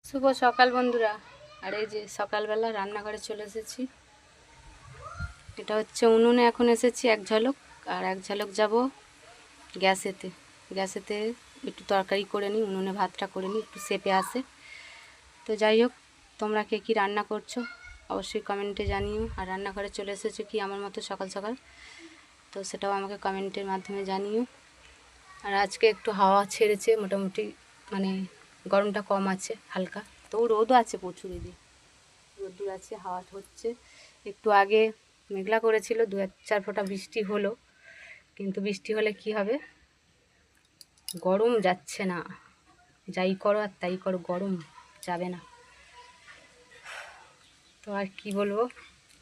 শুভ সকাল বন্ধুরা। আর এই যে সকালবেলা রান্নাঘরে চলে এসেছি। এটা হচ্ছে উনুনে এখন এসেছি এক ঝলক, আর এক ঝলক যাব গ্যাসেতে একটু তরকারি করে নিই, উনুনে ভাতটা করে নিই, একটু সেপে আসে। তো যাই হোক, তোমরা কে কী রান্না করছো অবশ্যই কমেন্টে জানিও। আর রান্নাঘরে চলে এসেছো কি আমার মতো সকাল সকাল, তো সেটাও আমাকে কমেন্টের মাধ্যমে জানিও। আর আজকে একটু হাওয়া ছেড়েছে মোটামুটি, মানে গরমটা কম আছে হালকা, তো রোদও আছে প্রচুর, এদিকে রোদ্দুর আছে, হাওয়া হচ্ছে। একটু আগে মেঘলা করেছিল, 2-4 ফোঁটা বৃষ্টি হলো, কিন্তু বৃষ্টি হলে কি হবে, গরম যাচ্ছে না। যাই করো আর তাই করো, গরম যাবে না। তো আর কি বলবো,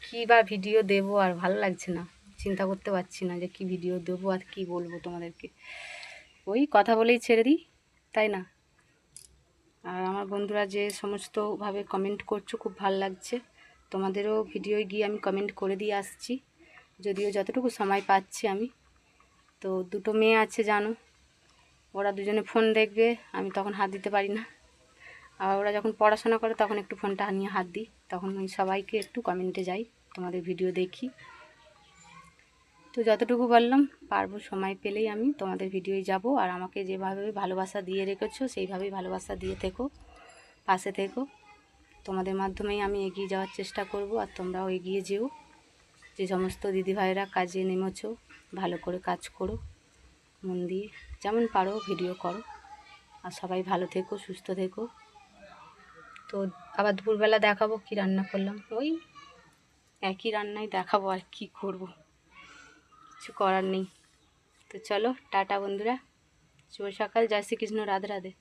কী বা ভিডিও দেবো, আর ভালো লাগছে না, চিন্তা করতে পারছি না যে কি ভিডিও দেবো আর কি বলবো তোমাদেরকে। ওই কথা বলেই ছেড়ে দিই, তাই না? আর আমার বন্ধুরা যে সমস্তভাবে কমেন্ট করছো, খুব ভালো লাগছে। তোমাদেরও ভিডিও গিয়ে আমি কমেন্ট করে দিয়ে আসছি, যদিও যতটুকু সময় পাচ্ছি আমি। তো দুটো মেয়ে আছে জানো, ওরা দুজনে ফোন দেখবে, আমি তখন হাত দিতে পারি না। আর ওরা যখন পড়াশোনা করে তখন একটু ফোনটা নিয়ে হাত দিই, তখন ওই সবাইকে একটু কমেন্টে যাই, তোমাদের ভিডিও দেখি। তো যতটুকু বললাম পারবো, সময় পেলেই আমি তোমাদের ভিডিওয় যাব। আর আমাকে যেভাবে ভালোবাসা দিয়ে রেখেছো সেইভাবেই ভালোবাসা দিয়ে থেকো, পাশে থেকো। তোমাদের মাধ্যমেই আমি এগিয়ে যাওয়ার চেষ্টা করব, আর তোমরাও এগিয়ে যেও। যে সমস্ত দিদিভাইরা কাজে নেমেছো, ভালো করে কাজ করো, মন দিয়ে যেমন পারো ভিডিও করো। আর সবাই ভালো থেকো, সুস্থ থেকো। তো আবার দুপুরবেলা দেখাবো কি রান্না করলাম, ওই একই রান্নাই দেখাবো, আর কি করব, কিছু করার নেই। তো চলো টাটা বন্ধুরা, শুভ সকাল, জয় শ্রীকৃষ্ণ, রাধে রাধে।